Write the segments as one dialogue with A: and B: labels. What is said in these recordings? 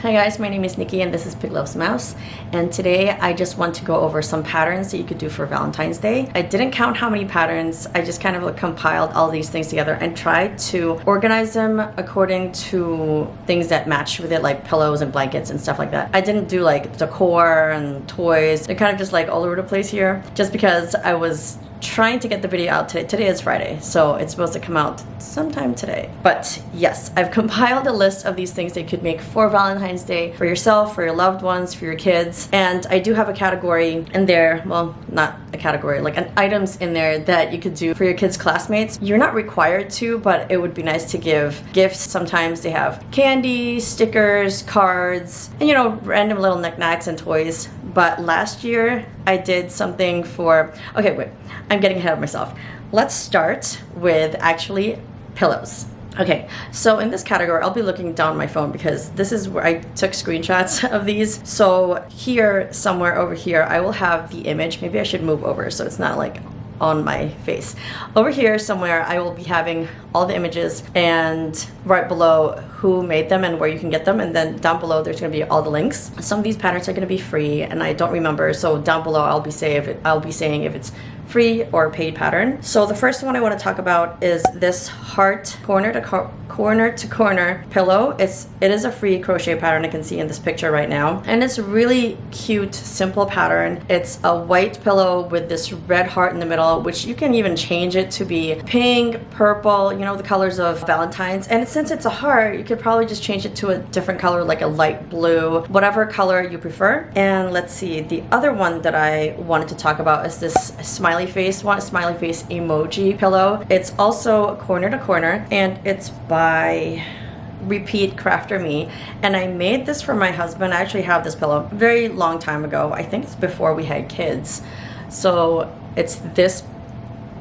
A: Hi guys, my name is Nikki and this is Pig Loves Mouse, and today I just want to go over some patterns that you could do for Valentine's Day. I didn't count how many patterns, I just kind of compiled all these things together and tried to organize them according to things that match with it, like pillows and blankets and stuff like that. I didn't do like decor and toys. They're kind of just like all over the place here just because I was trying to get the video out today. Today is Friday, so it's supposed to come out sometime today. But yes, I've compiled a list of these things that you could make for Valentine's Day, for yourself, for your loved ones, for your kids. And I do have a category in there, well, not a category, like an items in there that you could do for your kids' classmates. You're not required to, but it would be nice to give gifts. Sometimes they have candy, stickers, cards, and you know, random little knickknacks and toys. But last year I did something for, okay, wait, I'm getting ahead of myself. Let's start with actually pillows. Okay, so in this category, I'll be looking down my phone because this is where I took screenshots of these. So here, somewhere over here, I will have the image. Maybe I should move over so it's not like on my face. Over here somewhere, I will be having all the images and right below who made them and where you can get them, and then down below there's going to be all the links. Some of these patterns are going to be free and I don't remember, so down below I'll be saying if it's free or paid pattern. So the first one I want to talk about is this heart corner to corner pillow. It is a free crochet pattern I can see in this picture right now, and it's a really cute, simple pattern. It's a white pillow with this red heart in the middle, which you can even change it to be pink, purple, you know, the colors of Valentine's. And since it's a heart, you could probably just change it to a different color, like a light blue, whatever color you prefer. And let's see, the other one that I wanted to talk about is this smiley face emoji pillow. It's also corner to corner, and it's by Repeat Crafter Me, and I made this for my husband. I actually have this pillow a very long time ago. I think it's before we had kids. So it's this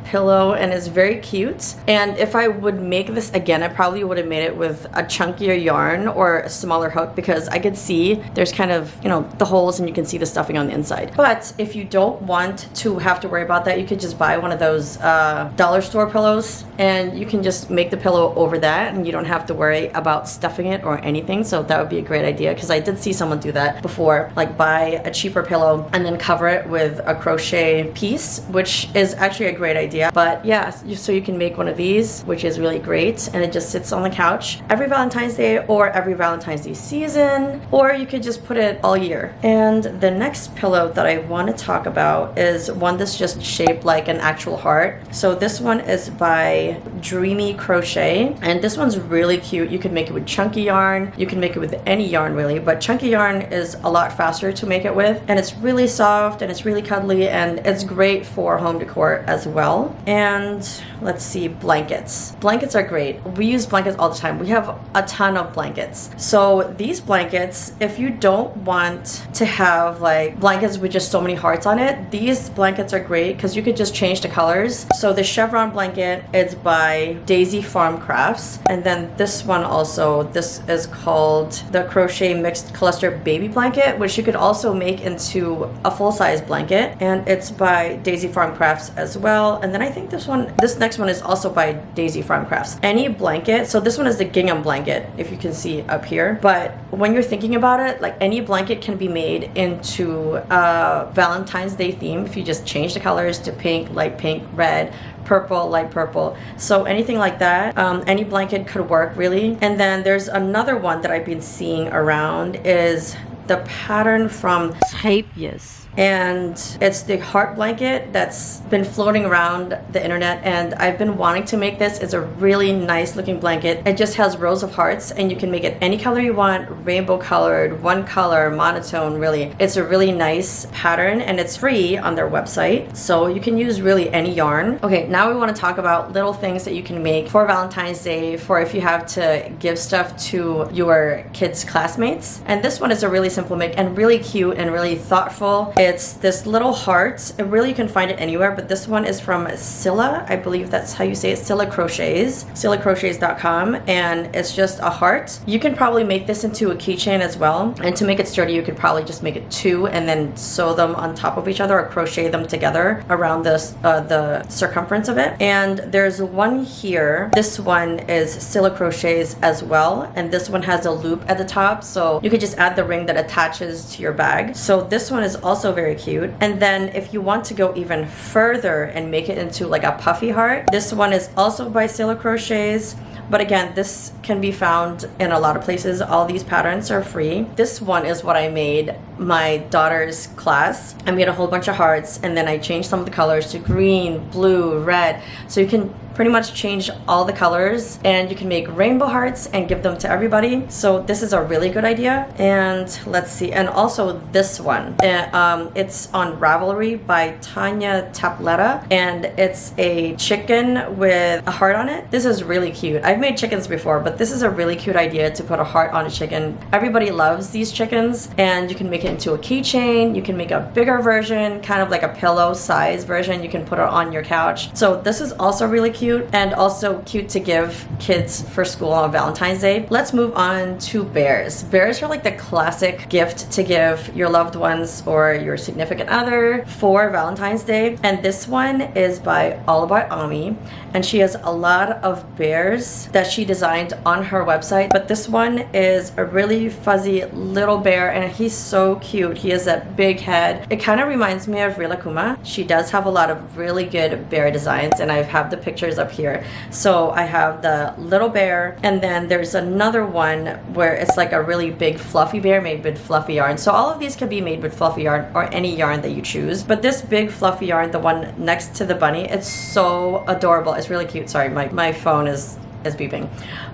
A: pillow and it's very cute. And if I would make this again, I probably would have made it with a chunkier yarn or a smaller hook, because I could see there's kind of, you know, the holes and you can see the stuffing on the inside. But if you don't want to have to worry about that, you could just buy one of those dollar store pillows and you can just make the pillow over that and you don't have to worry about stuffing it or anything. So that would be a great idea, because I did see someone do that before, like buy a cheaper pillow and then cover it with a crochet piece, which is actually a great idea. But yeah, so you can make one of these, which is really great, and it just sits on the couch every Valentine's Day or every Valentine's Day season, or you could just put it all year. And the next pillow that I want to talk about is one that's just shaped like an actual heart. So this one is by Dreamy Crochet, and this one's really cute. You can make it with chunky yarn, you can make it with any yarn really, but chunky yarn is a lot faster to make it with, and it's really soft and it's really cuddly, and it's great for home decor as well. And let's see, blankets. Blankets are great. We use blankets all the time. We have a ton of blankets. So these blankets, if you don't want to have like blankets with just so many hearts on it, these blankets are great because you could just change the colors. So the chevron blanket is by Daisy Farm Crafts, and then this one also, this is called the Crochet Mixed Cluster Baby Blanket, which you could also make into a full-size blanket, and it's by Daisy Farm Crafts as well. And then I think this next one is also by Daisy Farm Crafts. Any blanket, so this one is the gingham blanket, if you can see up here. But when you're thinking about it, like any blanket can be made into a Valentine's Day theme if you just change the colors to pink, light pink, red, purple, light purple. So anything like that, any blanket could work really. And then there's another one that I've been seeing around, is the pattern from Trapius. And it's the heart blanket that's been floating around the internet, and I've been wanting to make this. It's a really nice looking blanket. It just has rows of hearts and you can make it any color you want, rainbow colored, one color, monotone, really. It's a really nice pattern and it's free on their website, so you can use really any yarn. Okay, now we want to talk about little things that you can make for Valentine's Day, for if you have to give stuff to your kids' classmates. And this one is a really simple make and really cute and really thoughtful. It's this little heart. It really, you can find it anywhere, but this one is from Scylla. I believe that's how you say it. Scylla Crochets. ScyllaCrochets.com, and it's just a heart. You can probably make this into a keychain as well, and to make it sturdy you could probably just make it two and then sew them on top of each other or crochet them together around this the circumference of it. And there's one here. This one is Scylla Crochets as well, and this one has a loop at the top, so you could just add the ring that attaches to your bag. So this one is also very cute. And then if you want to go even further and make it into like a puffy heart, this one is also by Scylla Crochets. But again, this can be found in a lot of places. All these patterns are free. This one is what I made my daughter's class. I made a whole bunch of hearts, and then I changed some of the colors to green, blue, red. So you can pretty much change all the colors, and you can make rainbow hearts and give them to everybody. So this is a really good idea. And let's see, and also this one, it's on Ravelry by Tanya Tapletta, and it's a chicken with a heart on it. This is really cute. I've made chickens before, but this is a really cute idea to put a heart on a chicken. Everybody loves these chickens, and you can make it into a keychain. You can make a bigger version, kind of like a pillow size version. You can put it on your couch. So this is also really cute, and also cute to give kids for school on Valentine's Day. Let's move on to bears. Bears are like the classic gift to give your loved ones or your significant other for Valentine's Day. And this one is by All About Ami, and she has a lot of bears that she designed on her website. But this one is a really fuzzy little bear, and he's so cute. He has that big head. It kind of reminds me of Rilakuma. She does have a lot of really good bear designs, and I have the pictures up here. So I have the little bear, and then there's another one where it's like a really big fluffy bear made with fluffy yarn. So all of these can be made with fluffy yarn or any yarn that you choose. But this big fluffy yarn, the one next to the bunny, it's so adorable. It's really cute. Sorry, my phone is beeping.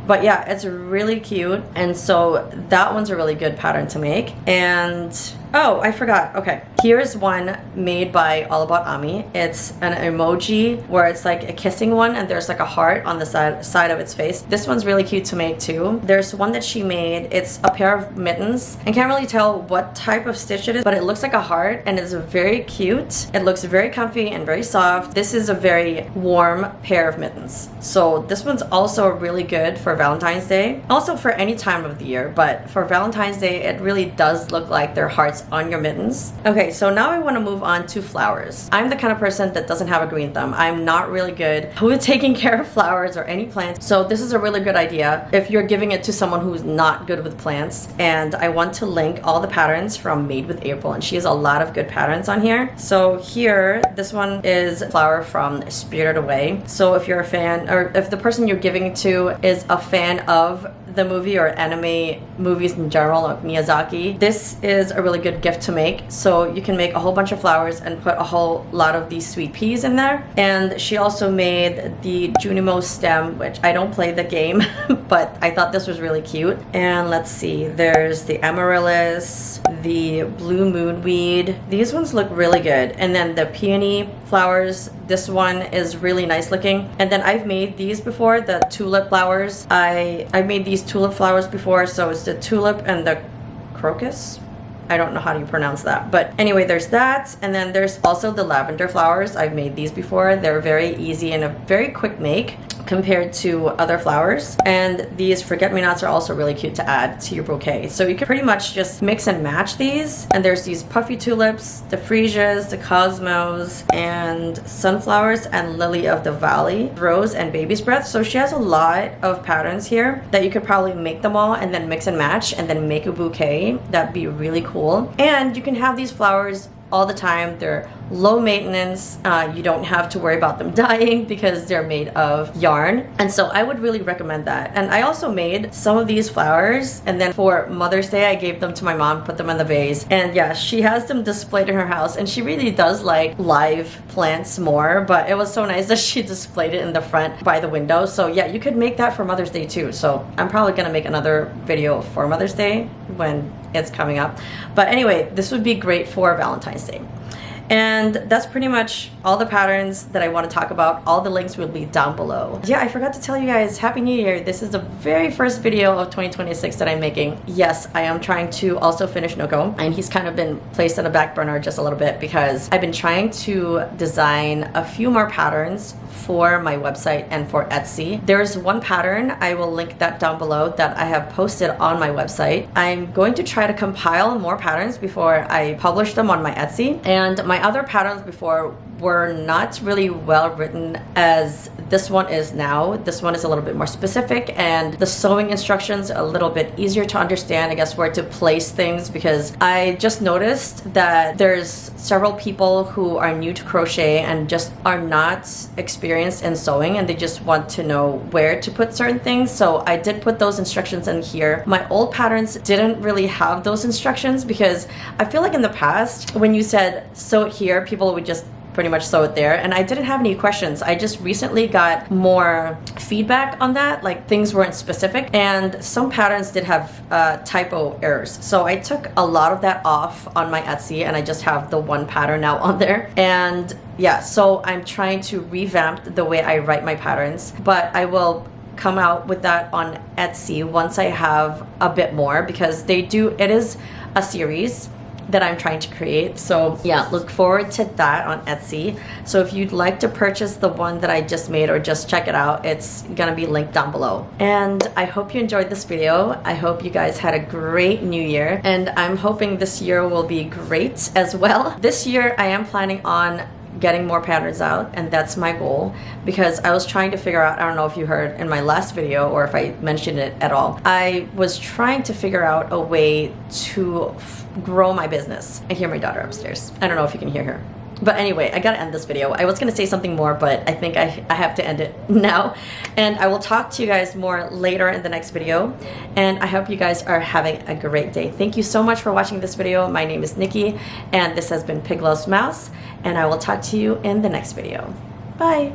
A: But yeah, it's really cute. And so that one's a really good pattern to make. And oh, I forgot. Okay, here's one made by All About Ami. It's an emoji where it's like a kissing one, and there's like a heart on the side of its face. This one's really cute to make too. There's one that she made. It's a pair of mittens. I can't really tell what type of stitch it is, but it looks like a heart, and it's very cute. It looks very comfy and very soft. This is a very warm pair of mittens. So this one's also really good for Valentine's Day. Also for any time of the year, but for Valentine's Day, it really does look like they're hearts on your mittens. Okay, so now I want to move on to flowers. I'm the kind of person that doesn't have a green thumb. I'm not really good with taking care of flowers or any plants. So this is a really good idea if you're giving it to someone who's not good with plants. And I want to link all the patterns from Made with April, and she has a lot of good patterns on here. So here, this one is a flower from Spirited Away. So if you're a fan, or if the person you're giving it to is a fan of the movie or anime movies in general, like Miyazaki, this is a really good gift to make. So you can make a whole bunch of flowers and put a whole lot of these sweet peas in there. And she also made the Junimo stem, which I don't play the game, but I thought this was really cute. And let's see, there's the amaryllis, the blue moonweed. These ones look really good. And then the peony flowers, this one is really nice looking. And then I've made these before, the tulip flowers. I've made these tulip flowers before, so it's the tulip and the crocus. I don't know how you pronounce that, but anyway, there's that. And then there's also the lavender flowers. I've made these before. They're very easy and a very quick make compared to other flowers. And these forget-me-nots are also really cute to add to your bouquet. So you can pretty much just mix and match these. And there's these puffy tulips, the freesias, the cosmos, and sunflowers, and lily of the valley, rose, and baby's breath. So she has a lot of patterns here that you could probably make them all and then mix and match and then make a bouquet. That'd be really cool. And you can have these flowers all the time. They're low maintenance. You don't have to worry about them dying because they're made of yarn. And so I would really recommend that. And I also made some of these flowers, and then for Mother's Day I gave them to my mom, put them in the vase. And yeah, she has them displayed in her house, and she really does like live plants more, but it was so nice that she displayed it in the front by the window. So yeah, you could make that for Mother's Day too. So I'm probably gonna make another video for Mother's Day when it's coming up. But anyway, this would be great for Valentine's Day. And that's pretty much all the patterns that I want to talk about. All the links will be down below. Yeah, I forgot to tell you guys, Happy New Year. This is the very first video of 2026 that I'm making. Yes, I am trying to also finish Noko, and he's kind of been placed on the back burner just a little bit because I've been trying to design a few more patterns for my website and for Etsy. There's one pattern, I will link that down below, that I have posted on my website. I'm going to try to compile more patterns before I publish them on my Etsy. And my other patterns before were not really well written as this one is now. This one is a little bit more specific, and the sewing instructions a little bit easier to understand, I guess, where to place things, because I just noticed that there's several people who are new to crochet and just are not experienced in sewing, and they just want to know where to put certain things. So I did put those instructions in here. My old patterns didn't really have those instructions because I feel like in the past when you said sew it here, people would just pretty much sew it there, and I didn't have any questions. I just recently got more feedback on that, like things weren't specific, and some patterns did have typo errors. So I took a lot of that off on my Etsy, and I just have the one pattern now on there. And yeah, so I'm trying to revamp the way I write my patterns, but I will come out with that on Etsy once I have a bit more, because it is a series that I'm trying to create. So yeah, look forward to that on Etsy. So if you'd like to purchase the one that I just made or just check it out, it's gonna be linked down below. And I hope you enjoyed this video. I hope you guys had a great new year, and I'm hoping this year will be great as well. This year I am planning on getting more patterns out, and that's my goal, because I was trying to figure out, I don't know if you heard in my last video or if I mentioned it at all, I was trying to figure out a way to grow my business. I hear my daughter upstairs. I don't know if you can hear her. But anyway, I gotta end this video. I was gonna say something more, but I think I have to end it now. And I will talk to you guys more later in the next video. And I hope you guys are having a great day. Thank you so much for watching this video. My name is Nikki, and this has been Pig Loves Mouse. And I will talk to you in the next video. Bye.